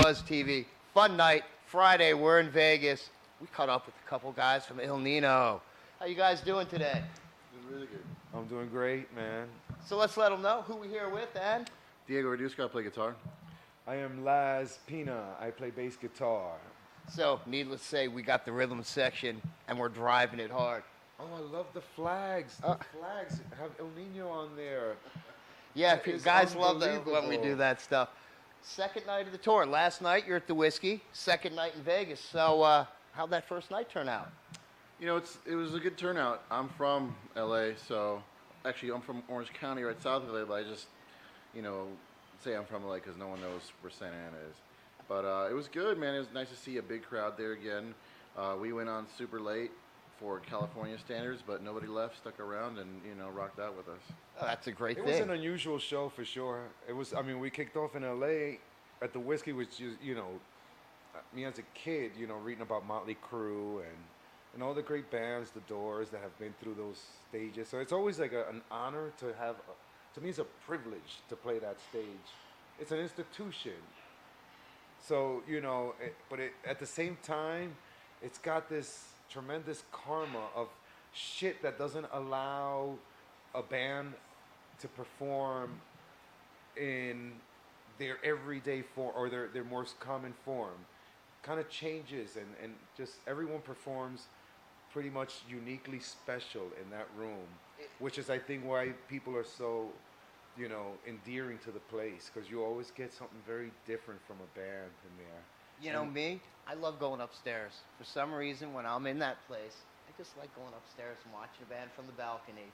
Buzz TV. Fun night, Friday, we're in Vegas. We caught up with a couple guys from Nino. How you guys doing today? Doing really good. I'm doing great, man. So let's let them know who we're here with, and Diego Redusco, I play guitar. I am Laz Pina. I play bass guitar. so needless to say, we got the rhythm section, and we're driving it hard. Oh, I love the flags. The flags have El Nino on there. Yeah, That guys is love that when we do unbelievable. that stuff. Second night of the tour. Last night you're at the Whiskey. Second night in Vegas. So how'd that first night turn out? You know, it was a good turnout. I'm from LA, so actually I'm from Orange County, right south of LA, but I just, you know, say I'm from LA because no one knows where Santa Ana is. But it was good, man. It was nice to see a big crowd there again. We went on super late for California standards, but nobody left, stuck around, and, you know, rocked out with us. Oh, that's a great It thing. was an unusual show for sure. It was. I mean, we kicked off in LA at the Whiskey, which is, you know, me as a kid, you know, reading about Motley Crue and all the great bands, the Doors, that have been through those stages. So it's always like an honor to have. To me, it's a privilege to play that stage. It's an institution. So you know, at the same time, it's got this tremendous karma of shit that doesn't allow a band to perform in their everyday form or their most common form. Kind of changes and just everyone performs pretty much uniquely special in that room, which is I think why people are so, you know, endearing to the place, because you always get something very different from a band in there. You know me, I love going upstairs. For some reason, when I'm in that place, I just like going upstairs and watching a band from the balcony.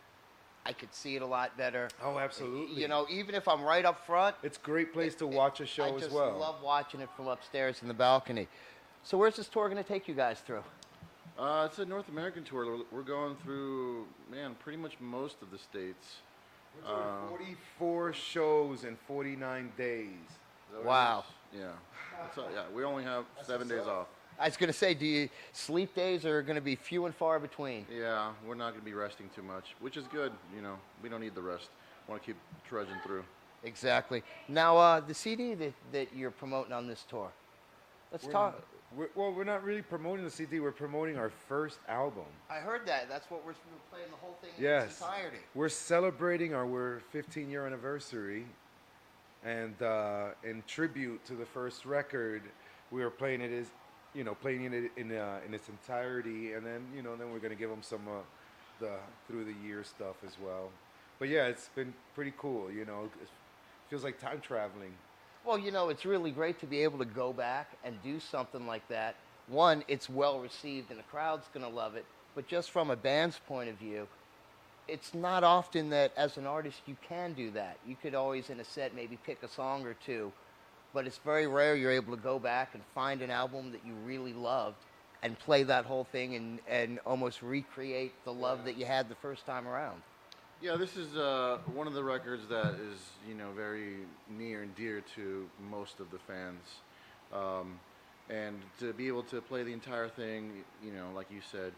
I could see it a lot better. Oh, absolutely. You know, even if I'm right up front, It's a great place to watch a show as well. I just love watching it from upstairs in the balcony. So where's this tour going to take you guys through? It's a North American tour. We're going through, man, pretty much most of the states. We're doing 44 shows in 49 days. Wow. Yeah. Yeah, we only have 7 days off. I was going to say, do you sleep days are going to be few and far between? Yeah, we're not going to be resting too much, which is good. You know, we don't need the rest. Want to keep trudging through. Exactly. Now, the CD that you're promoting on this tour, let's talk. We're not really promoting the CD. We're promoting our first album. I heard that. That's what we're playing the whole thing in Yes. its entirety. We're celebrating our 15-year anniversary, and in tribute to the first record, we are playing it in its entirety, and then then we're gonna give them some the through the year stuff as well. But yeah, it's been pretty cool. You know, it feels like time traveling. Well, you know, it's really great to be able to go back and do something like that. One, it's well received and the crowd's going to love it. But just from a band's point of view, it's not often that as an artist you can do that. You could always in a set maybe pick a song or two, but it's very rare you're able to go back and find an album that you really loved and play that whole thing and almost recreate the love that you had the first time around. Yeah, this is one of the records that is, you know, very near and dear to most of the fans. And to be able to play the entire thing, you know, like you said,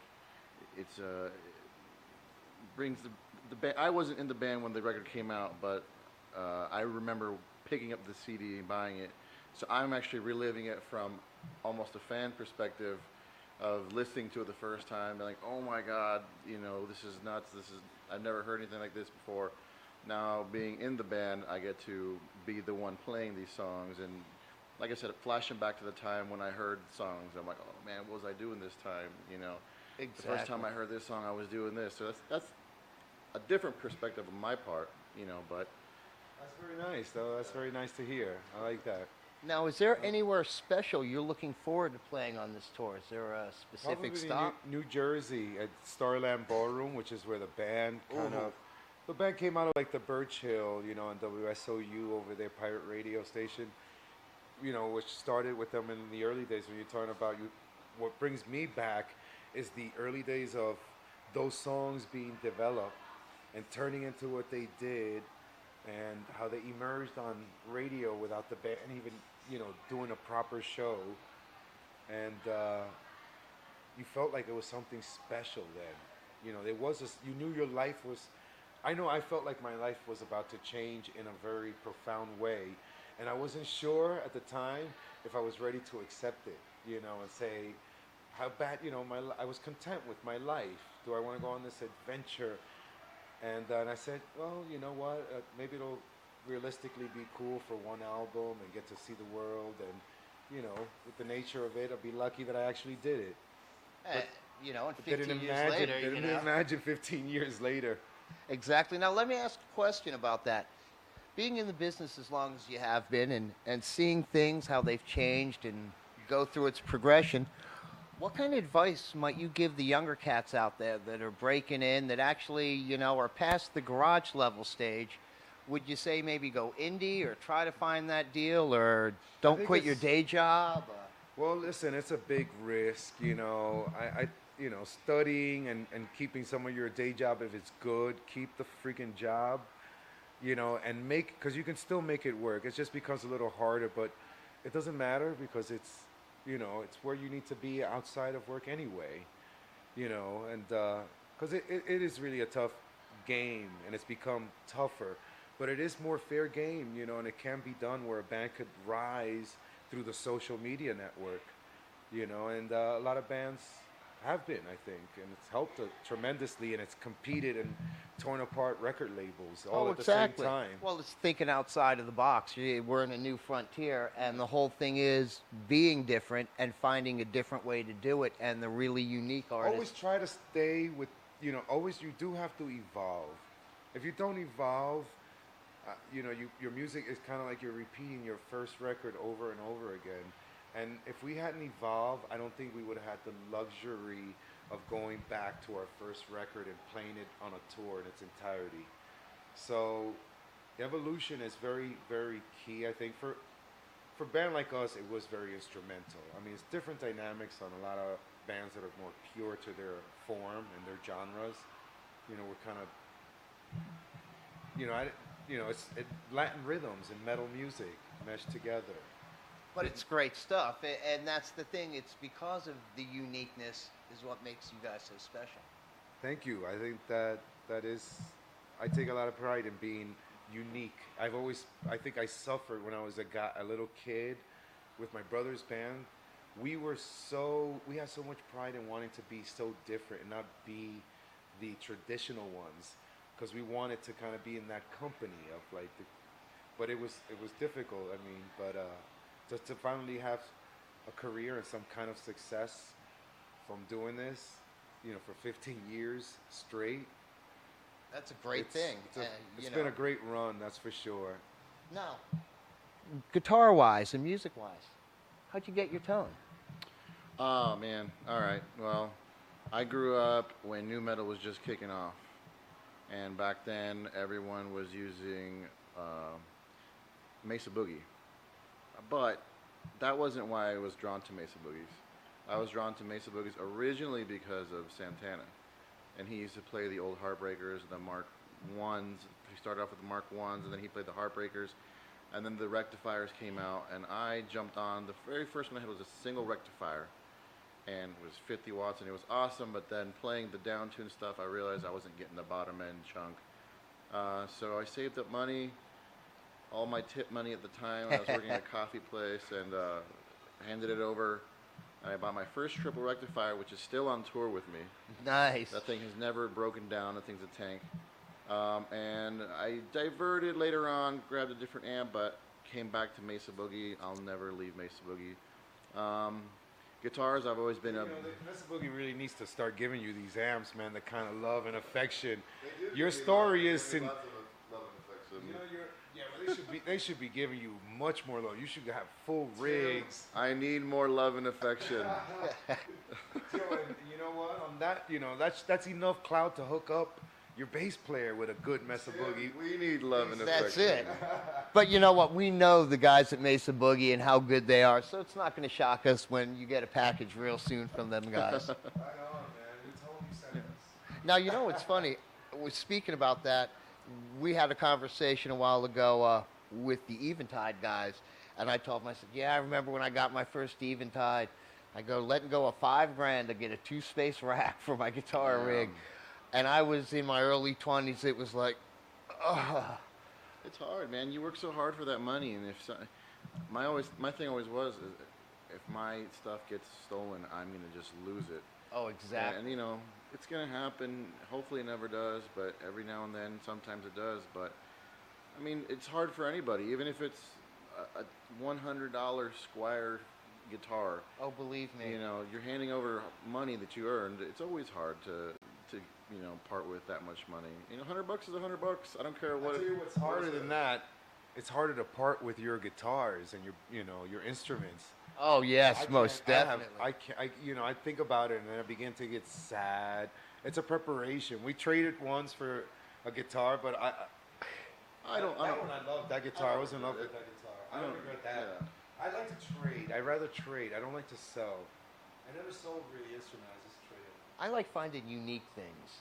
it's brings the band. I wasn't in the band when the record came out, but I remember picking up the CD and buying it. So I'm actually reliving it from almost a fan perspective of listening to it the first time, like, oh my God, you know, this is nuts. I've never heard anything like this before. Now being in the band, I get to be the one playing these songs, and like I said, flashing back to the time when I heard songs, I'm like, oh man, what was I doing this time? You know, Exactly. the first time I heard this song, I was doing this. So that's a different perspective on my part, you know. But That's very nice, though. That's very nice to hear. I like that. Now, is there anywhere special you're looking forward to playing on this tour? Is there a specific Probably stop? New Jersey at Starland Ballroom, which is where the band the band came out of like the Birch Hill, you know, and WSOU over there, pirate radio station, you know, which started with them in the early days. When you're talking about what brings me back is the early days of those songs being developed and turning into what they did, and how they emerged on radio without the band even, you know, doing a proper show. And you felt like it was something special then. You know, there was this, you knew your life was, I know I felt like my life was about to change in a very profound way. and I wasn't sure at the time if I was ready to accept it, you know, and say, how bad, you know, I was content with my life. Do I want to go on this adventure? And I said, well, you know what? Maybe it'll realistically be cool for one album and get to see the world. And, you know, with the nature of it, I'll be lucky that I actually did it. But, You know, and didn't 15 years imagine, later, didn't you know. imagine 15 years later. Exactly. Now, let me ask a question about that. Being in the business as long as you have been and seeing things, how they've changed and go through its progression, what kind of advice might you give the younger cats out there that are breaking in, that actually, you know, are past the garage level stage? Would you say maybe go indie or try to find that deal or don't think quit your it's- day job? Well, listen, it's a big risk, you know. You know, studying and keeping some of your day job, if it's good, keep the freaking job, you know, and because you can still make it work. It just becomes a little harder, but it doesn't matter because it's, you know, it's where you need to be outside of work anyway, you know, and because it is really a tough game and it's become tougher, but it is more fair game, you know, and it can be done where a band could rise through the social media network, you know, and a lot of bands have been, I think, and it's helped tremendously, and it's competed and torn apart record labels all at the same time. Well, it's thinking outside of the box. We're in a new frontier, and the whole thing is being different and finding a different way to do it, and the really unique artists. Always try to stay with, you know, always you do have to evolve. If you don't evolve, you know, your music is kind of like you're repeating your first record over and over again. And if we hadn't evolved, I don't think we would have had the luxury of going back to our first record and playing it on a tour in its entirety. So evolution is very, very key. I think for a band like us, it was very instrumental. I mean, it's different dynamics on a lot of bands that are more pure to their form and their genres. You know, we're kind of, you know, it's Latin rhythms and metal music meshed together. But it's great stuff, and that's the thing. It's because of the uniqueness is what makes you guys so special. Thank you. I think that is, I take a lot of pride in being unique. I think I suffered when I was a little kid with my brother's band. We had so much pride in wanting to be so different and not be the traditional ones, because we wanted to kind of be in that company of like but it was difficult. I mean, but just to finally have a career and some kind of success from doing this, you know, for 15 years straight. That's a great thing. It's been a great run, that's for sure. Now, guitar-wise and music-wise, how'd you get your tone? Oh, man. All right. Well, I grew up when nu metal was just kicking off. And back then, everyone was using Mesa Boogie. But that wasn't why I was drawn to Mesa Boogies. I was drawn to Mesa Boogies originally because of Santana. And he used to play the old Heartbreakers, the Mark 1s. He started off with the Mark 1s, and then he played the Heartbreakers. And then the Rectifiers came out, and I jumped on. The very first one I had was a single Rectifier. And it was 50 watts, and it was awesome. But then playing the down-tuned stuff, I realized I wasn't getting the bottom-end chunk. So I saved up money, all my tip money at the time. I was working at a coffee place, and handed it over. And I bought my first triple rectifier, which is still on tour with me. Nice. That thing has never broken down. That thing's a tank. And I diverted later on, grabbed a different amp, but came back to Mesa Boogie. I'll never leave Mesa Boogie. Guitars, I've always been a... You know, Mesa Boogie really needs to start giving you these amps, man, the kind of love and affection. Your story is... You know, they should be giving you much more love. You should have full rigs. I need more love and affection. You know what? On that, you know, that's enough clout to hook up your bass player with a good Mesa Boogie. We need love and affection. That's it. But you know what? We know the guys at Mesa Boogie and how good they are, so it's not going to shock us when you get a package real soon from them guys. Right on, man. You told me sent us. Now, you know what's funny? Speaking about that, we had a conversation a while ago with the Eventide guys, and I told them, I said, yeah, I remember when I got my first Eventide. I go, letting go of $5,000 to get a 2-space rack for my guitar rig. And I was in my early 20s. It was like, ugh. It's hard, man. You work so hard for that money, and if my thing always was, is if my stuff gets stolen, I'm gonna just lose it. Oh, exactly. And you know, it's gonna happen. Hopefully, it never does, but every now and then, sometimes it does. But I mean, it's hard for anybody, even if it's a $100 Squire guitar. Oh, believe me. You know, you're handing over money that you earned. It's always hard to you know, part with that much money. You know, $100 is $100. I don't care what. I'll tell you what's harder than that. It's harder to part with your guitars and your instruments. Oh yes, most definitely. I think about it and then I begin to get sad. It's a preparation. We traded once for a guitar, but I love that guitar. I was in love with that guitar. I don't regret that. Yeah. I like to trade. I rather trade. I don't like to sell. I never sold really instruments. I just traded. I like finding unique things.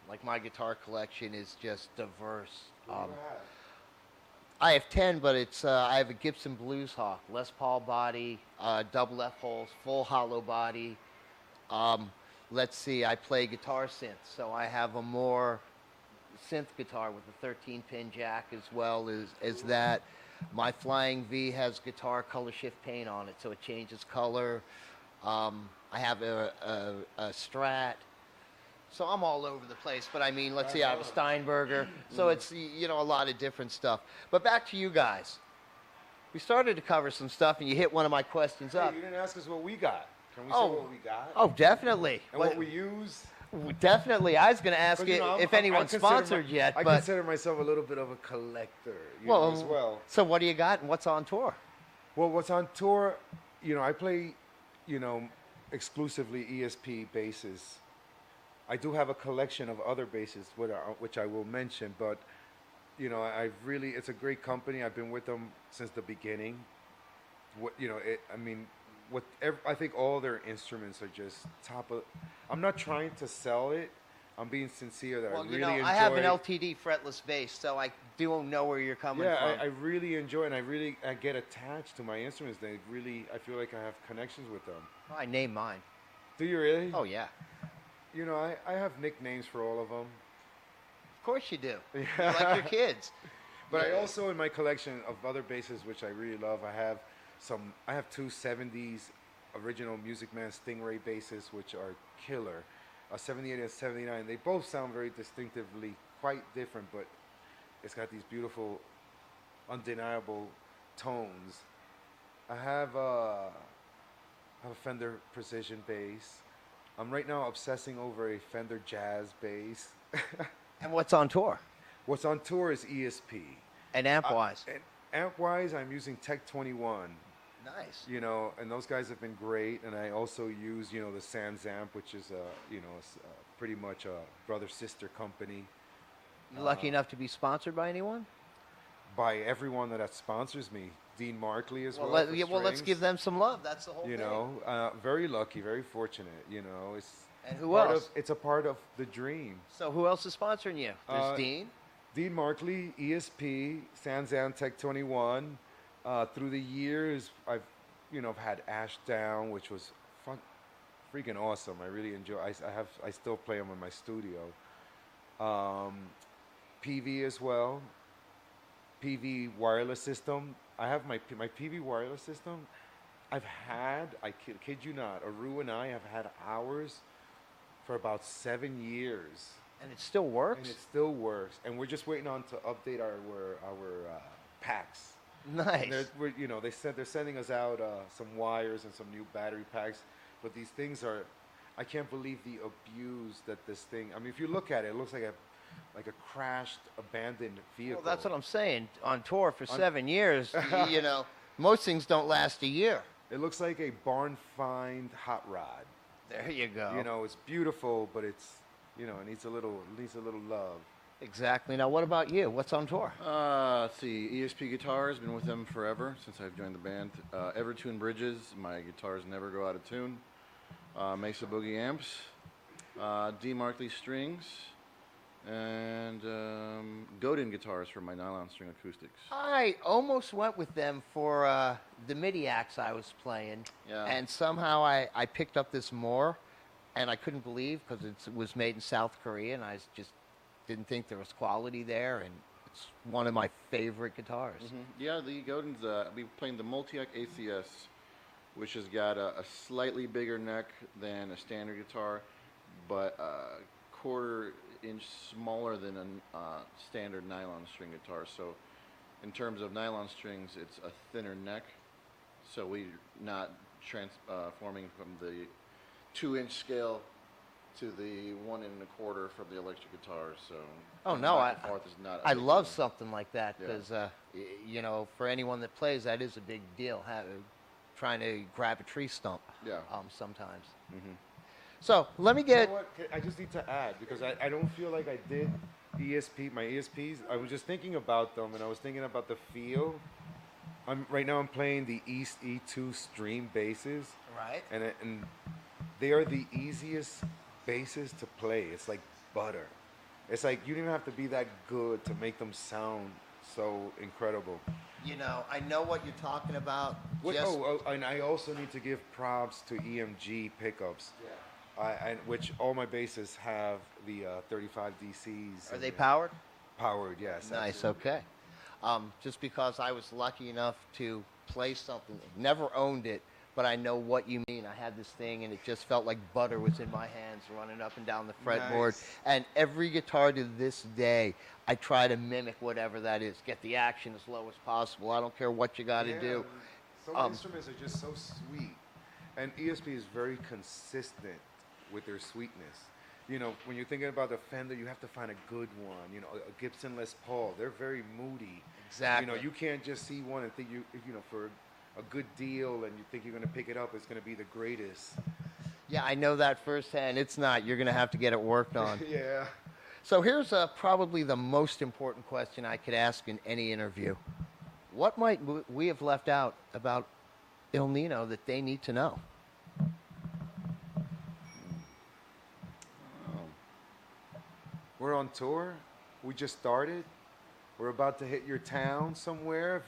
Like my guitar collection is just diverse. I have 10, but it's I have a Gibson Blues Hawk, Les Paul body, double F holes, full hollow body. Let's see, I play guitar synth, so I have a more synth guitar with a 13-pin jack as well as that. My Flying V has guitar color shift paint on it, so it changes color. I have a Strat. So I'm all over the place, but I mean, let's see, I have a Steinberger. So it's, you know, a lot of different stuff. But back to you guys. We started to cover some stuff, and you hit one of my questions up. You didn't ask us what we got. Can we say what we got? Oh, definitely. And what we use? Definitely. I was going to ask if anyone's sponsored yet. I consider myself a little bit of a collector as well. So what do you got, and what's on tour? Well, what's on tour, you know, I play, you know, exclusively ESP basses. I do have a collection of other basses, which I will mention, but, you know, it's a great company. I've been with them since the beginning. I think all their instruments are just top of. I'm not trying to sell it. I'm being sincere that I really enjoy. I have an LTD fretless bass, so I do know where you're coming from. Yeah, I really enjoy it, and I get attached to my instruments. I feel like I have connections with them. Oh, I name mine. Do you really? Oh, yeah. You know, I have nicknames for all of them. Of course you do. Yeah. You're like your kids. But I also, in my collection of other basses, which I really love, I have two 70s original Music Man Stingray basses, which are killer. A 78 and 79. They both sound very distinctively quite different, but it's got these beautiful, undeniable tones. I have a Fender Precision bass. I'm right now obsessing over a Fender Jazz bass. And what's on tour? What's on tour is ESP. And amp-wise? Amp-wise, I'm using Tech 21. Nice. You know, and those guys have been great. And I also use, you know, the Sans amp, which is pretty much a brother-sister company. You lucky enough to be sponsored by anyone? By everyone that sponsors me. Dean Markley as well. Well, let's give them some love. That's the whole thing. You know, very lucky, very fortunate. You know, and who else? It's a part of the dream. So who else is sponsoring you? There's Dean. Dean Markley, ESP, Sansan Tech 21. Through the years, I've had Ash Down, which was fun, freaking awesome. I really enjoy. I still play them in my studio. PV as well. PV wireless system. I have my PV wireless system. I kid you not, Aru and I have had ours for about 7 years. And it still works? And it still works. And we're just waiting on to update our packs. Nice. They're sending us out some wires and some new battery packs. But these things are, I can't believe the abuse that this thing, I mean, if you look at it, it looks like a crashed, abandoned vehicle. Well, that's what I'm saying. On tour for 7 years, you know, most things don't last a year. It looks like a barn find hot rod. There you go. You know, it's beautiful, but it's, it needs a little love. Exactly. Now, what about you? What's on tour? Let's see. ESP Guitars, been with them forever, since I've joined the band. Evertune Bridges, my guitars never go out of tune. Mesa Boogie Amps. D. Markley Strings. And Godin Guitars for my nylon string acoustics. I almost went with them for the MIDI acts I was playing. Yeah. And somehow I picked up this more, and I couldn't believe, because it was made in South Korea, and I just didn't think there was quality there, and It's one of my favorite guitars. Yeah, the Godin's, I'll be playing the Multiac ACS, which has got a slightly bigger neck than a standard guitar, but a quarter-inch smaller than a standard nylon string guitar. So in terms of nylon strings, it's a thinner neck, so we're not transforming from the 2-inch scale to the 1 1/4 from the electric guitar. So Oh no, back and forth is not a I big love deal. something like that because you know, for anyone that plays, that is a big deal. Trying to grab a tree stump. Yeah. Sometimes. So let me get. You know what? I just need to add because I don't feel like I did my ESPs. I was just thinking about them and I was thinking about the feel. Right now I'm playing the East E2 Stream basses. Right. And they are the easiest basses to play. It's like butter. It's like you didn't have to be that good to make them sound so incredible. You know, I know what you're talking about. And I also need to give props to EMG pickups. Yeah. Which all my basses have the 35 DCs. Are they powered? Powered, yes. Nice. Absolutely. Okay. Just because I was lucky enough to play something, never owned it, but I know what you mean. I had this thing, and it just felt like butter was in my hands, running up and down the fretboard. Nice. And every guitar to this day, I try to mimic whatever that is. Get the action as low as possible. I don't care what you got to do. Some instruments are just so sweet, and ESP is very consistent with their sweetness. You know, when you're thinking about the Fender, you have to find a good one. You know, a Gibson Les Paul, they're very moody. Exactly. You know, you can't just see one and think you know, for a good deal and you think you're going to pick it up, it's going to be the greatest. Yeah, I know that firsthand. It's not. You're going to have to get it worked on. Yeah. So here's probably the most important question I could ask in any interview. What might we have left out about Il Nino that they need to know? We're on tour. We just started. We're about to hit your town somewhere. If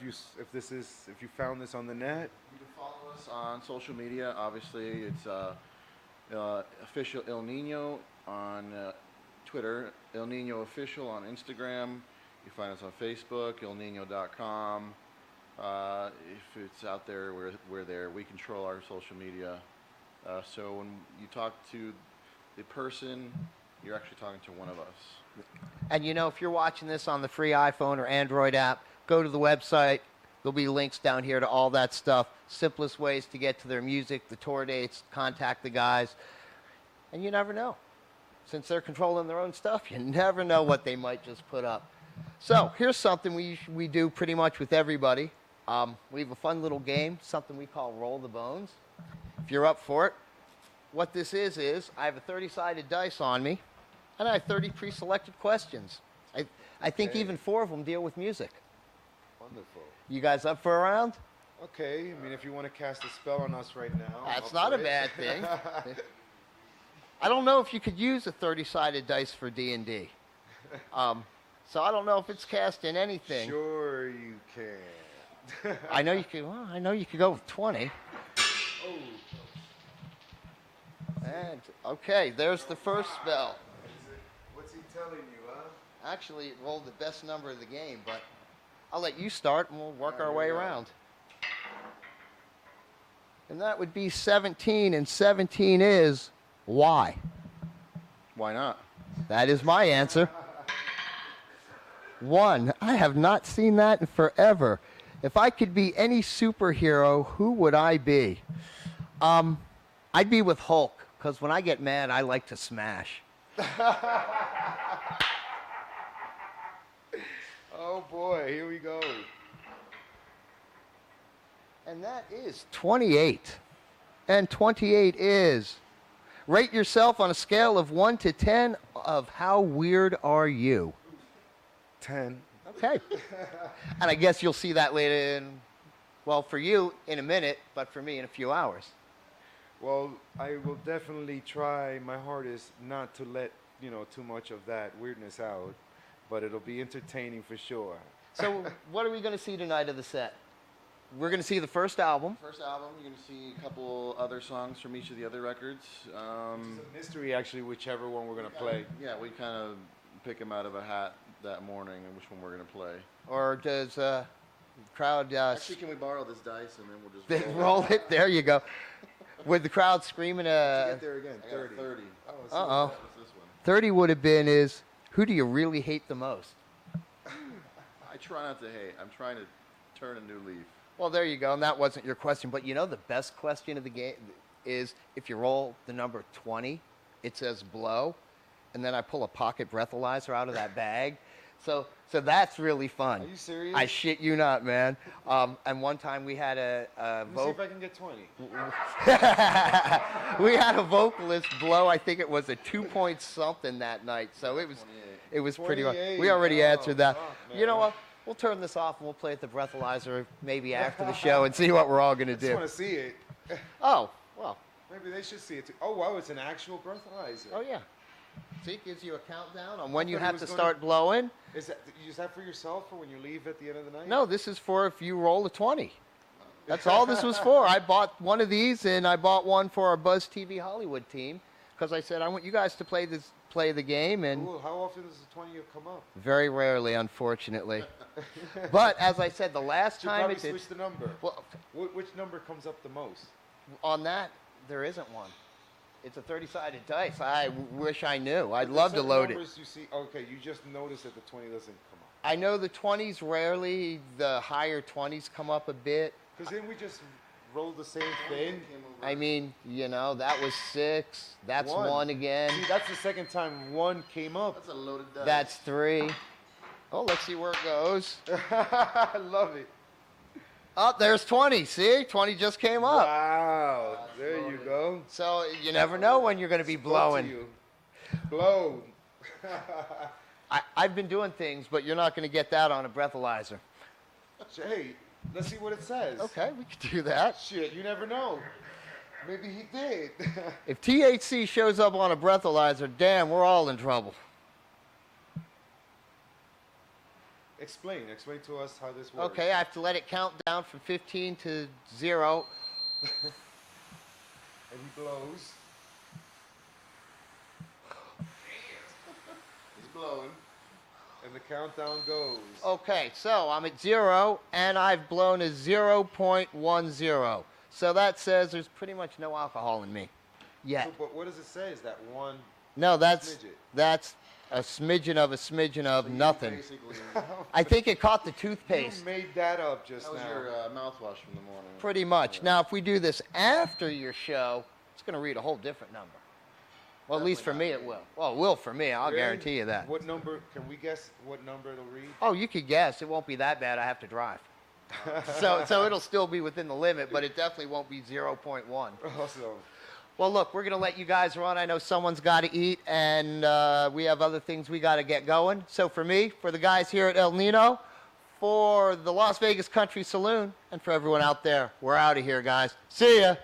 you found this on the net, You can follow us on social media. Obviously, it's official Il Nino on Twitter, Il Nino official on Instagram. You find us on Facebook, ilnino.com. If it's out there, we're there. We control our social media. So when you talk to the person, you're actually talking to one of us. And you know, if you're watching this on the free iPhone or Android app, go to the website. There'll be links down here to all that stuff. Simplest ways to get to their music, the tour dates, contact the guys. And you never know. Since they're controlling their own stuff, you never know what they might just put up. So here's something we do pretty much with everybody. We have a fun little game, something we call Roll the Bones. If you're up for it, what this is I have a 30-sided dice on me, and I have 30 pre-selected questions. I think even 4 of them deal with music. wonderful. You guys up for a round? Okay, I mean, if you want to cast a spell on us right now. That's I'll not a play bad it. thing. I don't know if you could use a 30-sided dice for D&D. So I don't know if it's cast in anything. Sure you can. I know you could. Well, I know you could go with 20. Oh. And okay, there's the first spell. What's he telling you, huh? Actually, it rolled the best number of the game, but I'll let you start and we'll work our way around. And that would be 17, and 17 is why? Why not? That is my answer. 1, I have not seen that in forever. If I could be any superhero, who would I be? I'd be with Hulk, because when I get mad, I like to smash. Oh boy, here we go. And that is 28. And 28 is, rate yourself on a scale of 1 to 10 of how weird are you? 10. Okay. And I guess you'll see that later in, well, for you in a minute, but for me in a few hours. Well, I will definitely try my hardest not to let, too much of that weirdness out, but it'll be entertaining for sure. So what are we going to see tonight of the set? We're going to see the first album. First album, you're going to see a couple other songs from each of the other records. It's a mystery, actually, whichever one we're going to play. Yeah, we kind of pick them out of a hat that morning and which one we're gonna play. Or does crowd Actually, can we borrow this dice and then we'll just roll it? There you go. With the crowd screaming. Get there again. I got 30. 30. Uh-oh. What's this one? 30 would have been is, who do you really hate the most? I try not to hate. I'm trying to turn a new leaf. Well, there you go, and that wasn't your question. But you know the best question of the game is if you roll the number 20, it says blow, and then I pull a pocket breathalyzer out of that bag. So that's really fun. Are you serious? I shit you not, man. And one time we had a Let me see if I can get 20. we had a vocalist blow. I think it was a 2-point something that night. So it was pretty much. 28. We already answered that. Fuck, You know man. what? We'll turn this off and we'll play at the breathalyzer maybe after the show and see what we're all gonna I just do. want to see it. Oh well. Maybe they should see it too. Oh wow, it's an actual breathalyzer. Oh yeah. See, it gives you a countdown on when you thought it have was to gonna- start blowing. Is that for yourself or when you leave at the end of the night? No, this is for if you roll a 20. That's all this was for. I bought one of these, and I bought one for our BUZZTV Hollywood team because I said I want you guys to play the game, and Cool. How often does the 20 come up? very rarely, unfortunately. But as I said, the last Should time probably it did. switch the number. Well, Which number comes up the most? on that, there isn't one. It's a 30-sided dice. I wish I knew. I'd love to Certain load it. numbers you see. Okay, you just notice that the 20 doesn't come up. I know the 20s rarely, the higher 20s come up a bit. Because then we just roll the same thing. I mean, you know, that was 6. That's 1 again. See, that's the second time 1 came up. That's a loaded dice. That's 3. Oh, let's see where it goes. I love it. Oh, there's 20. See? 20 just came up. Wow. There you go. So you never know when you're going to be Spoke to blowing. you. Blow. I've been doing things, but you're not going to get that on a breathalyzer. Hey, let's see what it says. Okay, we could do that. Shit, you never know. Maybe he did. If THC shows up on a breathalyzer, damn, we're all in trouble. Explain to us how this works. Okay, I have to let it count down from 15 to 0. And he blows. He's blowing. And the countdown goes. Okay, so I'm at 0, and I've blown a 0.10. So that says there's pretty much no alcohol in me yet. So, but what does it say? Is that one? No, that's Smidget. a smidgen of You nothing. Basically, I think it caught the You toothpaste. made that up just that was now. your mouthwash from the morning. Pretty much. Now, if we do this after your show, it's going to read a whole different number. Well, at least for me it will. Well, it will for me. I'll Really? guarantee you that. What number? Can we guess what number it'll read? Oh, you could guess. It won't be that bad. I have to drive. So it'll still be within the limit, but it definitely won't be 0.1. Awesome. Well, look, we're going to let you guys run. I know someone's got to eat, and we have other things we got to get going. So for me, for the guys here at El Nino, for the Las Vegas Country Saloon, and for everyone out there, we're out of here, guys. See ya.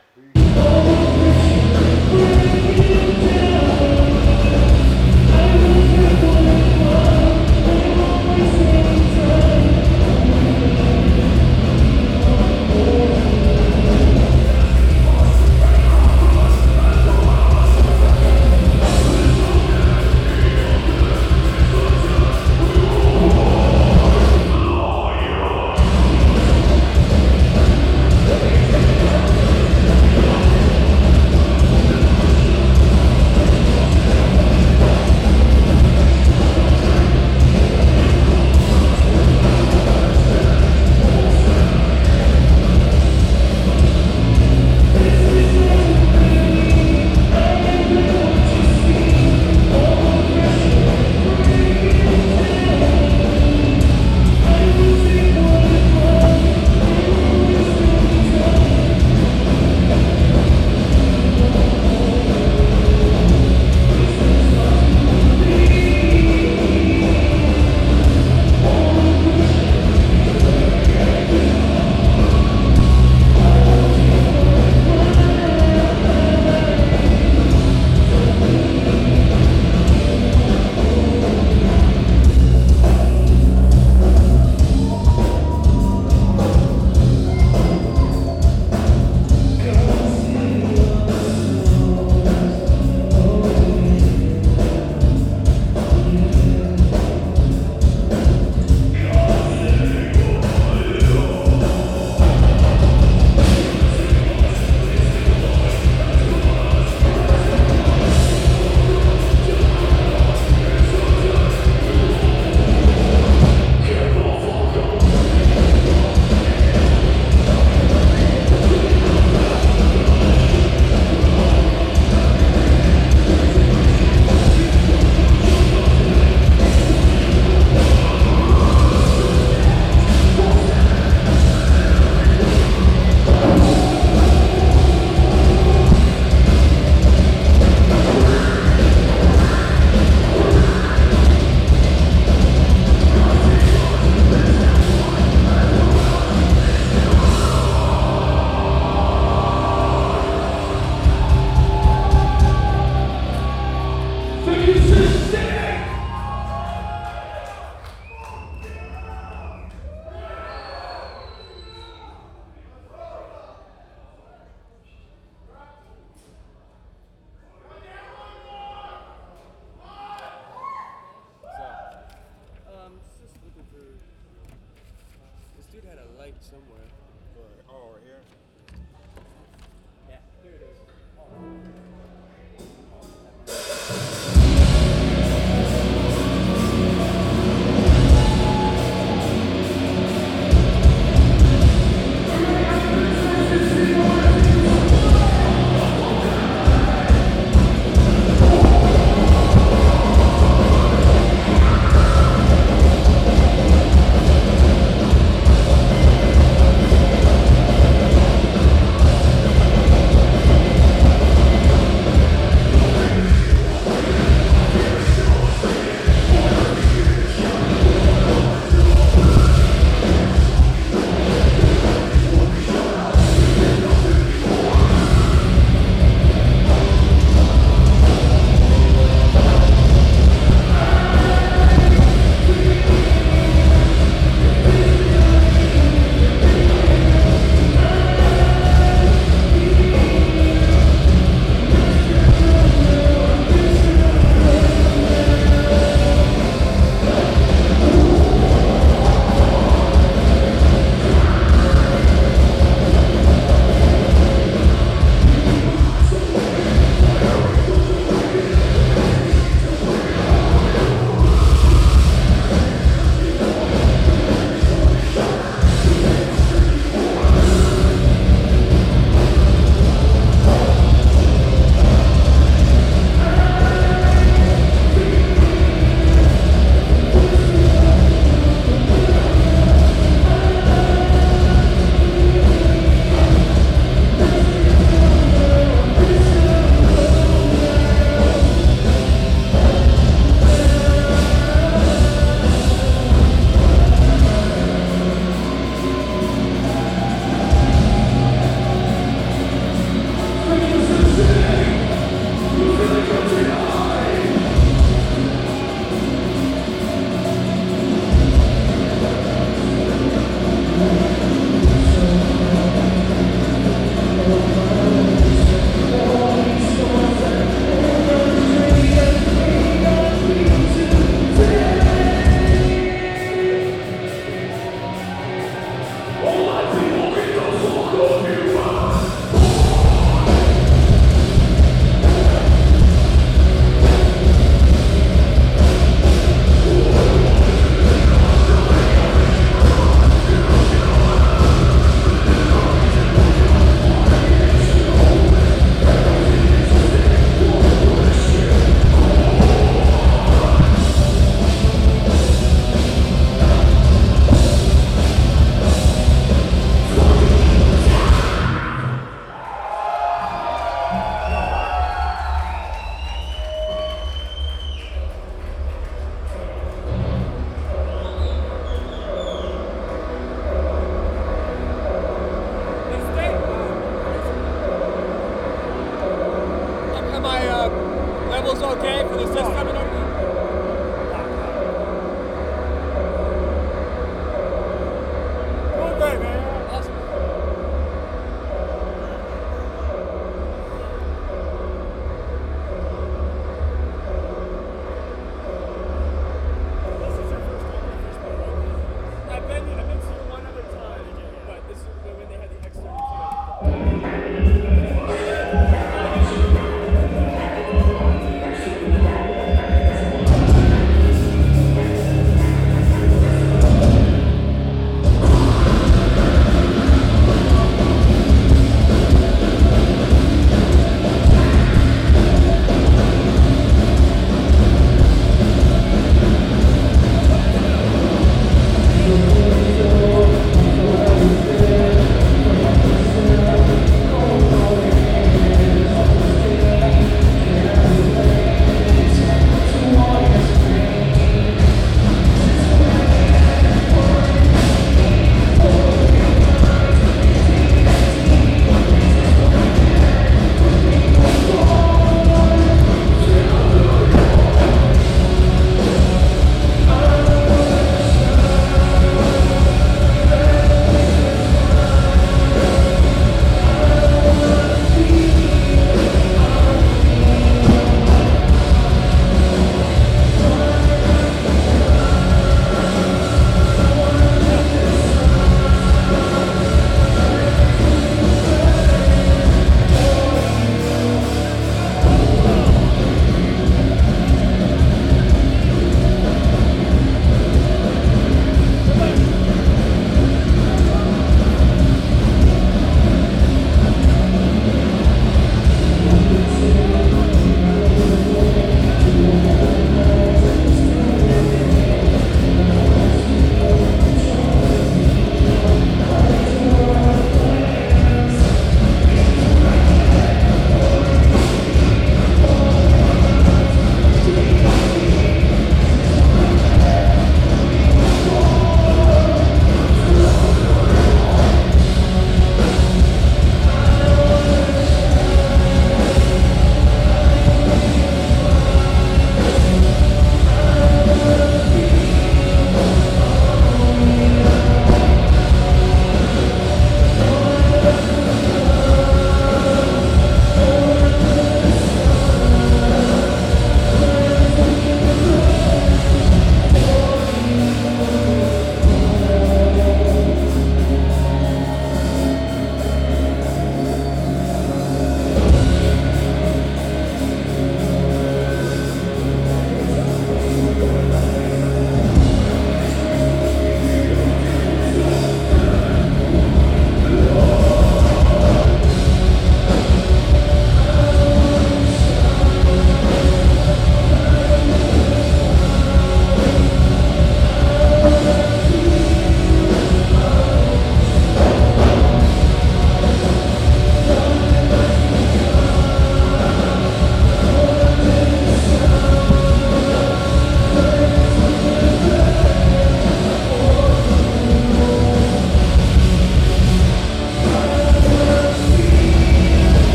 light somewhere. But Oh, here.